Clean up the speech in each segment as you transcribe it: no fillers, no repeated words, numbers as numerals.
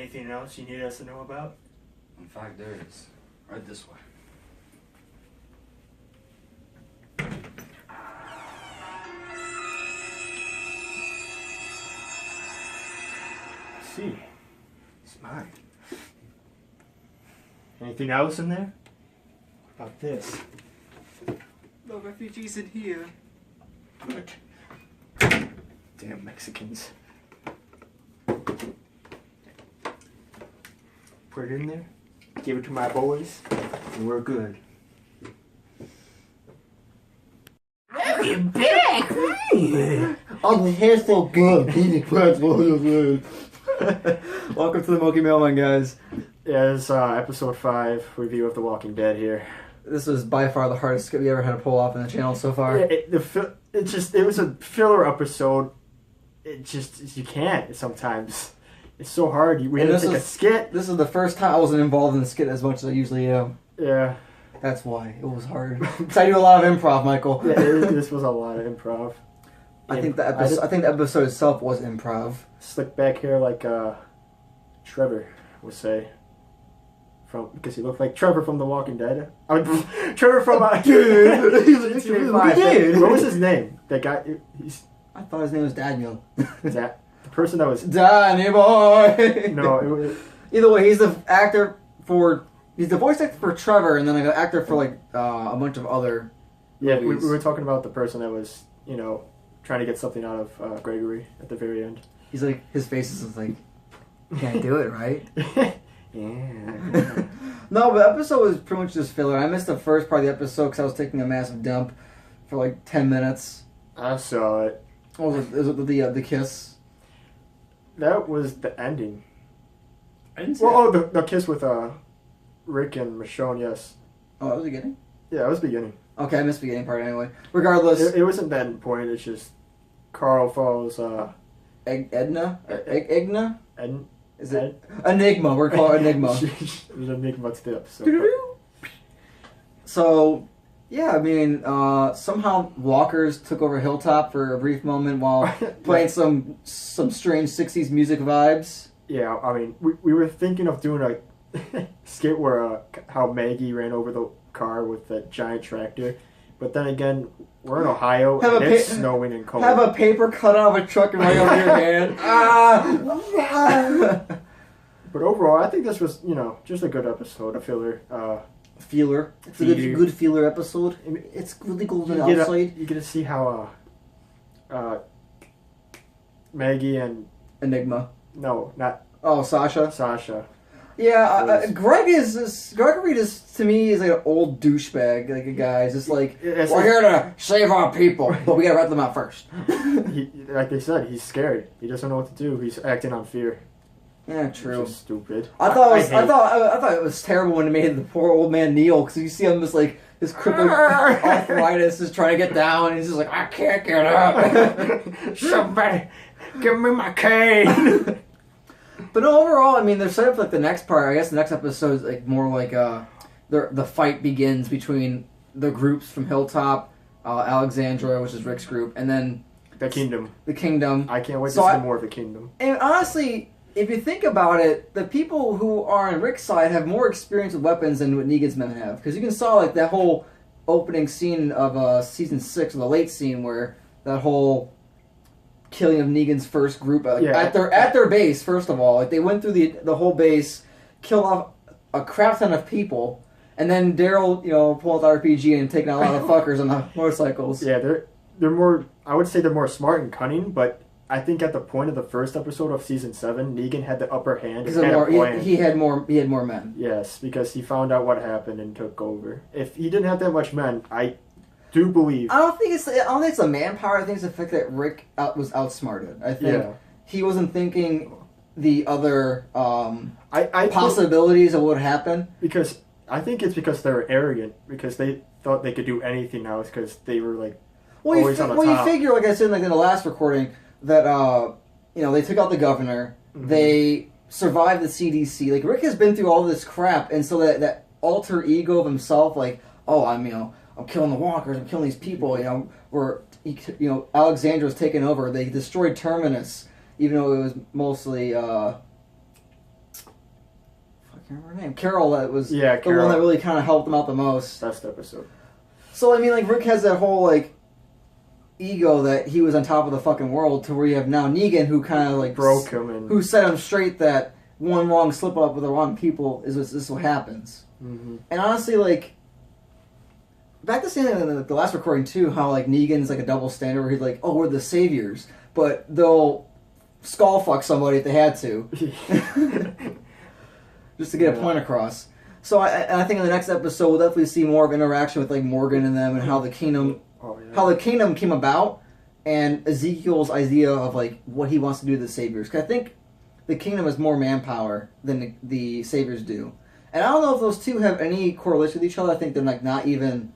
Anything else you need us to know about? In fact, there is. Right this way. See, it's mine. Anything else in there? What about this? No refugees in here. Good. Damn Mexicans. Put it in there, give it to my boys, and we're good. Welcome back! Oh, the hair's so good. Welcome to the Milky Mailmen, guys. Yeah, it's episode 5 review of The Walking Dead here. This was by far the hardest skit we ever had to pull off in the channel so far. Yeah, it was a filler episode. You can't sometimes. It's so hard. We had to take a skit. This is the first time I wasn't involved in the skit as much as I usually am. Yeah. That's why it was hard. Because I do a lot of improv, Michael. Yeah, this was a lot of improv. I think the episode itself was improv. Slick back hair like Trevor would say. Because he looked like Trevor from The Walking Dead. Trevor from Dude. What was his name? That guy. I thought his name was Daniel. The person that was Danny boy. No, it was. Either way, he's the voice actor for Trevor, and then like an actor for like a bunch of other. Yeah, we movies. were talking about the person that was trying to get something out of Gregory at the very end. He's like, his face is like, can't do it, right? Yeah. No, but the episode was pretty much just filler. I missed the first part of the episode because I was taking a massive dump for like 10 minutes. I saw it. What was it? Was it the kiss? That was the ending. I didn't see the kiss with Rick and Michonne, yes. Oh, that was the beginning? Yeah, it was the beginning. Okay, I missed the beginning part anyway. Regardless. It wasn't that important, it's just Carl follows Edna? Is it? Enigma. We're calling it Enigma. There's an enigma to the episode. So, yeah, I mean, somehow walkers took over Hilltop for a brief moment while playing some strange 60s music vibes. Yeah, I mean, we were thinking of doing a skit where how Maggie ran over the car with that giant tractor. But then again, we're in Ohio and it's snowing and cold. Have a paper cut out of a truck and right over your hand. But overall, I think this was, just a good episode, a filler. Feeler. It's a good feeler episode. It's really golden outside. You get to see how Maggie and... Enigma. No, not... Oh, Sasha? Sasha. Yeah, Gregory is to me is like an old douchebag, like a guy. He's just like, we're here to save our people, but we gotta rat them out first. Like they said, he's scared. He doesn't know what to do. He's acting on fear. Yeah, true. Which is stupid. I thought it was terrible when it made the poor old man kneel because you see him just like his crippled arthritis is trying to get down, and he's just like, I can't get up. Somebody, give me my cane. But overall, I mean, they're set up like the next part. I guess the next episode is like more like the fight begins between the groups from Hilltop, Alexandria, which is Rick's group, and then the Kingdom. The Kingdom. I can't wait to see more of the Kingdom. And honestly, if you think about it, the people who are on Rick's side have more experience with weapons than what Negan's men have, because you can saw like that whole opening scene of season 6, or the late scene where that whole killing of Negan's first group at their base. First of all, like they went through the whole base, killed off a crap ton of people, and then Daryl, pulled out the RPG and taking out a lot of fuckers on the motorcycles. Yeah, they're more. I would say they're more smart and cunning, but I think at the point of the first episode of season 7, Negan had the upper hand. He had more men. Yes, because he found out what happened and took over. If he didn't have that much men, I do believe. I don't think it's the manpower. I think it's the fact that Rick was outsmarted. I think he wasn't thinking the other possibilities of what would happen. Because I think it's because they were arrogant. Because they thought they could do anything now. It's because they were like always on the top. You figure, like I said, like in the last recording, that they took out the governor. Mm-hmm. They survived the CDC. Like Rick has been through all this crap, and so that alter ego of himself, like, oh, I'm killing the walkers, I'm killing these people, Alexandria was taken over, they destroyed Terminus, even though it was mostly, can't remember her name. Carol, that was Yeah, the Carol. one that really kind of helped him out the most. Best episode. So, I mean, like, Rick has that whole, like, ego that he was on top of the fucking world to where you have now Negan who kind of, like... Broke him and... Who set him straight that one wrong slip-up with the wrong people is what happens. Mm-hmm. And honestly, like... Back to saying in the last recording, too, how, like, Negan's, like, a double standard where he's like, oh, we're the saviors. But they'll skull fuck somebody if they had to. Just to get a point across. So I think in the next episode we'll definitely see more of interaction with like Morgan and them and how the kingdom came about and Ezekiel's idea of like what he wants to do to the saviors. Because I think the kingdom has more manpower than the saviors do, and I don't know if those two have any correlation with each other. I think they're like not even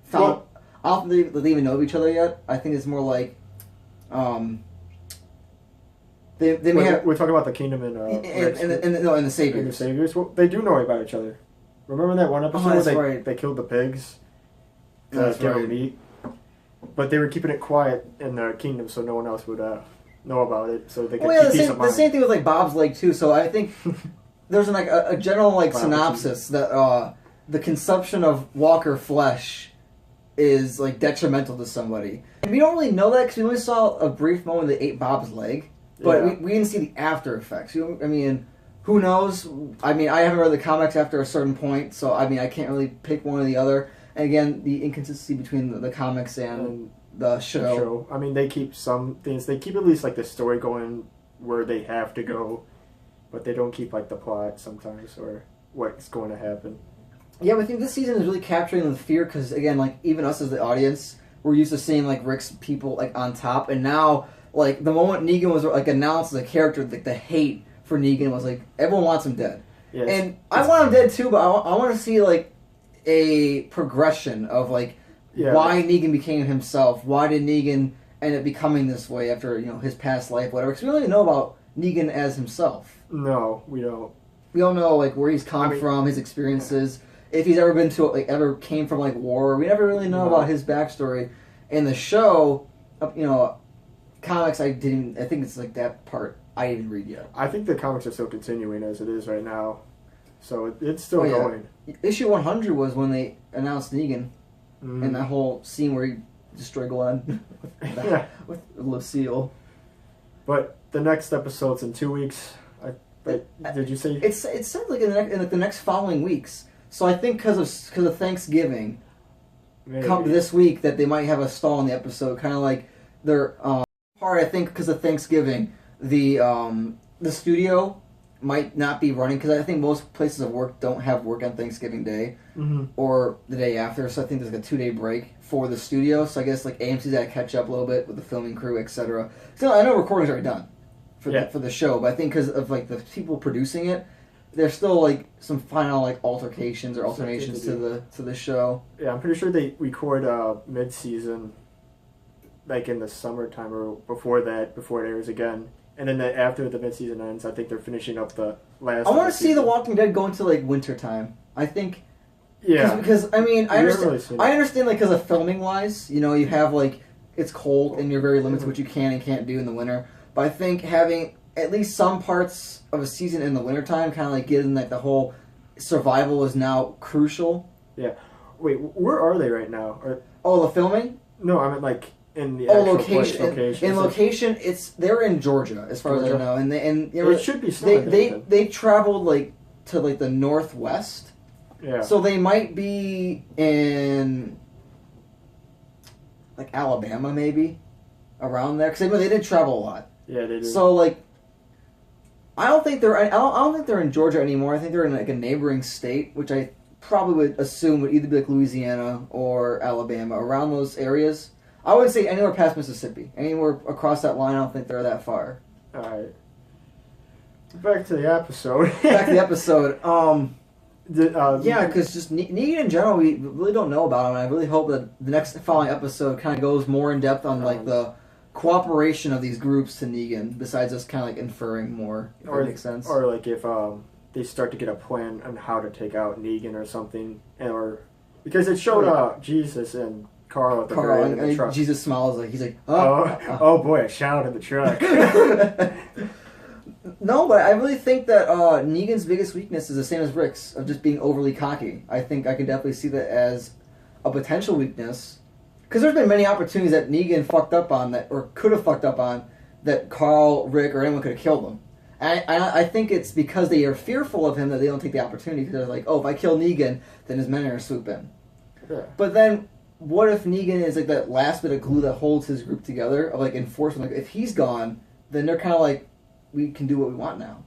found. Well, I don't think they even know of each other yet. I think it's more like they may have. We're talking about the kingdom and the saviors. And the saviors. Well, they do know about each other. Remember that one episode where they killed the pigs to give them meat, but they were keeping it quiet in the kingdom so no one else would know about it, so they could keep peace of mind. The same thing with like Bob's Leg too. So I think there's like a general like synopsis that the consumption of Walker flesh is like detrimental to somebody. And we don't really know that because we only saw a brief moment they ate Bob's leg. But we didn't see the after effects. I mean, who knows? I mean, I haven't read the comics after a certain point, so I mean, I can't really pick one or the other. And again, the inconsistency between the comics and the show. I mean, they keep some things. They keep at least like the story going where they have to go, but they don't keep like the plot sometimes or what's going to happen. Yeah, but I think this season is really capturing the fear because again, like even us as the audience, we're used to seeing like Rick's people like on top, and now. Like, the moment Negan was, like, announced as a character, like, the hate for Negan was, like, everyone wants him dead. Yes. And I want him dead, too, but I want to see, like, a progression of, like, why Negan became himself. Why did Negan end up becoming this way after, you know, his past life, whatever. Because we don't really know about Negan as himself. No, we don't. We don't know, like, where he's come from, his experiences, if he's ever been to, like, ever came from, like, war. We never really know about his backstory. In the show, you know... Comics, I think it's like that part I didn't read yet. I think the comics are still continuing as it is right now, so it's still going. Issue 100 was when they announced Negan, and that whole scene where he destroyed Glenn with Lucille. But the next episode's in 2 weeks. Did you say it said like in the next following weeks? So I think because of Thanksgiving, come this week that they might have a stall in the episode, kind of like their. Part I think because of Thanksgiving, the studio might not be running because I think most places of work don't have work on Thanksgiving Day or the day after. So I think there's like a 2-day break for the studio. So I guess like AMC's got to catch up a little bit with the filming crew, etc. So I know recordings are already done for the show, but I think because of like the people producing it, there's still like some final like altercations or alternations to the show. Yeah, I'm pretty sure they record mid-season. Like in the summertime or before it airs again. And then after the mid-season ends, I think they're finishing up the last... I want to see The Walking Dead go into, like, wintertime. I think... Yeah. Because, I mean, I understand, like, because of filming-wise, you know, you have, like, it's cold and you're very limited to what you can and can't do in the winter. But I think having at least some parts of a season in the wintertime, kind of, like, getting, like, the whole survival is now crucial. Yeah. Wait, where are they right now? The filming? No, I mean, like... In the actual location. In location, they're in Georgia, as far as I know, and it should be snowing. They traveled like to like the northwest, So they might be in like Alabama, maybe around there, because they did travel a lot. Yeah, they did. So like, I don't think they're in Georgia anymore. I think they're in like a neighboring state, which I probably would assume would either be like Louisiana or Alabama, around those areas. I wouldn't say anywhere past Mississippi. Anywhere across that line, I don't think they're that far. Alright. Back to the episode. Yeah, because just Negan in general, we really don't know about him, and I really hope that the next following episode kind of goes more in depth on like the cooperation of these groups to Negan, besides us kind of like inferring more, if that makes sense. Or like if they start to get a plan on how to take out Negan or something, because it showed Jesus and Carl at the very end of the truck. Jesus smiles, like he's like, oh boy, a shout in the truck. No, but I really think that Negan's biggest weakness is the same as Rick's, of just being overly cocky. I think I can definitely see that as a potential weakness. Because there's been many opportunities that Negan fucked up on, or could have fucked up on, that Carl, Rick, or anyone could have killed him. And I think it's because they are fearful of him that they don't take the opportunity, because they're like, oh, if I kill Negan, then his men are going to swoop in. Yeah. But then, what if Negan is like that last bit of glue that holds his group together, of like enforcement? Like, if he's gone, then they're kind of like, we can do what we want now.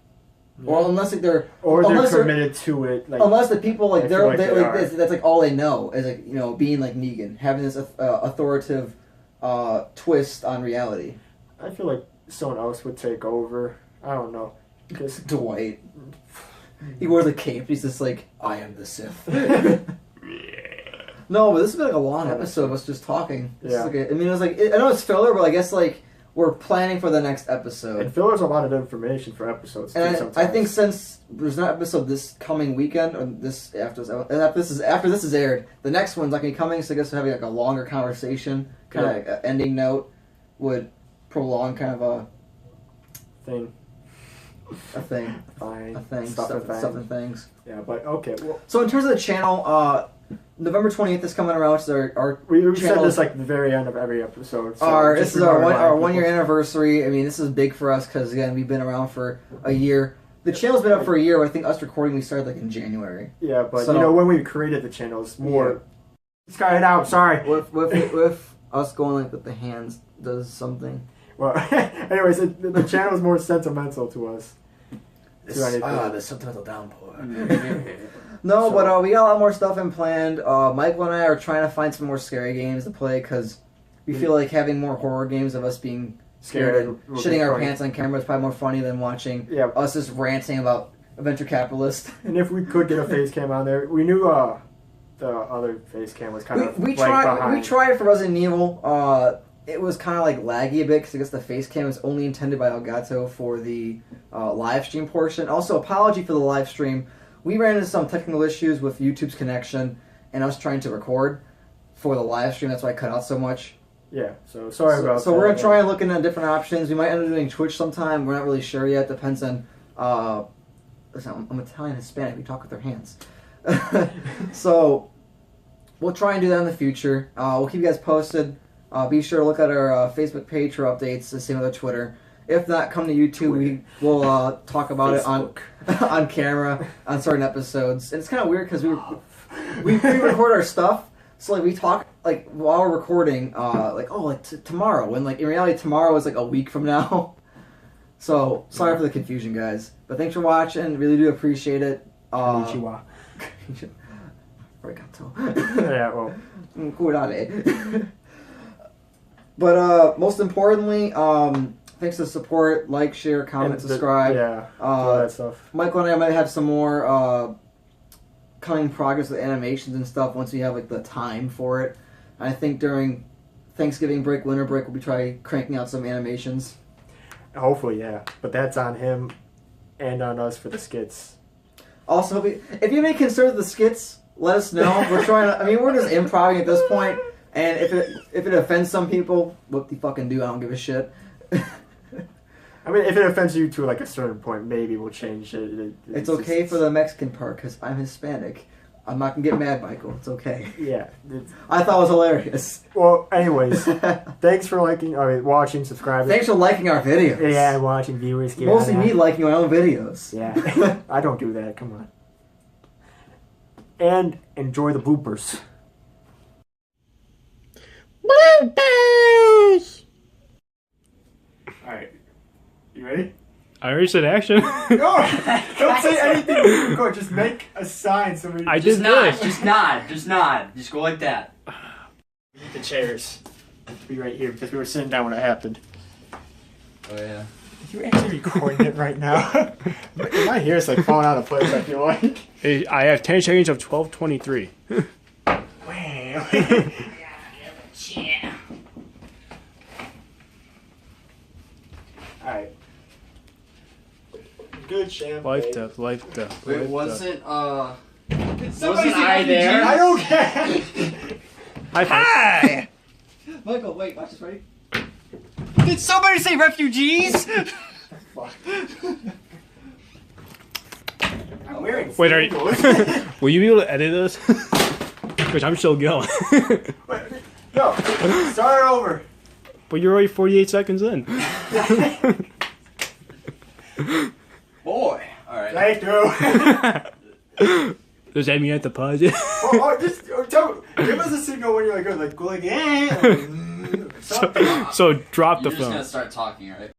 Yeah. Or unless like they're committed to it. Like, unless the people like they're like this, that's like all they know is like being like Negan, having this authoritative twist on reality. I feel like someone else would take over. I don't know. Dwight. He wore the cape. He's just like, I am the Sith. No, but this has been like a long episode of us just talking. Yeah. Like I know it's filler, but I guess like we're planning for the next episode. And filler's a lot of information for episodes. And I think since there's not an episode this coming weekend, or this after this is aired, the next one's not gonna be coming. So I guess having like a longer conversation, kind of like an ending note, would prolong kind of a thing. Fine. A thing. Stuff and things. Yeah, but okay. Well, so in terms of the channel, November 28th is coming around. So our we said this like the very end of every episode. So this is our 1 year anniversary. I mean, this is big for us because again we've been around for a year. The channel's been up for a year. But I think us recording we started like in January. Yeah, but when we created the channel, it's more. Yeah. Let's cut it out. Sorry. With us going like with the hands does something. Well, anyways, the channel is more sentimental to us. The sentimental downpour. No, but we got a lot more stuff in planned. Michael and I are trying to find some more scary games to play because we feel like having more horror games of us being scared and shitting our pants on camera is probably more funny than watching us just ranting about a venture capitalist. And if we could get a face cam on there, we knew the other face cam was kind of we tried it for Resident Evil. It was kind of like laggy a bit because I guess the face cam is only intended by Elgato for the live stream portion. Also, apology for the live stream. We ran into some technical issues with YouTube's connection, and I was trying to record for the live stream. That's why I cut out so much. Yeah, so sorry about that. So we're going to try and looking at different options. We might end up doing Twitch sometime. We're not really sure yet. Depends on... listen, I'm Italian Hispanic. We talk with our hands. So we'll try and do that in the future. We'll keep you guys posted. Be sure to look at our Facebook page for updates. The same with our Twitter. If not, come to YouTube. We will talk about Facebook. It on camera on certain episodes. And it's kind of weird because we pre-record our stuff. So like we talk like while we're recording, tomorrow. When like in reality tomorrow is like a week from now. So sorry for the confusion, guys. But thanks for watching. Really do appreciate it. Konnichiwa. Arigato. Yeah, well. Curare. But most importantly, thanks for the support. Like, share, comment, subscribe. Yeah, all that stuff. Michael and I might have some more coming progress with animations and stuff once we have like the time for it. I think during Thanksgiving break, winter break, we'll be trying cranking out some animations. Hopefully, yeah. But that's on him and on us for the skits. Also, if you have any concerns with the skits, let us know. We're trying to. I mean, we're just improvising at this point. And if it offends some people, what the fucking do? I don't give a shit. I mean, if it offends you to like a certain point, maybe we'll change it. It's okay for the Mexican part because I'm Hispanic. I'm not gonna get mad, Michael. It's okay. Yeah. I thought it was hilarious. Well, anyways, thanks for watching, subscribing. Thanks for liking our videos. Yeah, watching viewers. Mostly me liking my own videos. Yeah. I don't do that. Come on. And enjoy the bloopers. Bloopers! Alright. You ready? I already said action. No! Don't say anything. Go, just make a sign so we... Just nod. Just nod. Just nod. Just go like that. We need the chairs to be right here because we were sitting down when it happened. Oh, yeah. Are you actually recording it right now? My hair's like falling out of place, I feel like. Hey, I have 10 seconds of 12:23. Wow. Alright. Good champagne. Life death. Wait, wasn't Somebody I there? I don't care. Hi! Michael, wait, watch this, ready? Did somebody say refugees? Fuck. I'm wearing Wait, are you, sandals. will you be able to edit this? Because I'm still going. No, start over. But you're already 48 seconds in. Boy. Alright. Thank you. Does that mean I have to pause it? Just give us a signal when you're like, go like, yeah. So drop the You're just phone. gonna start talking, right?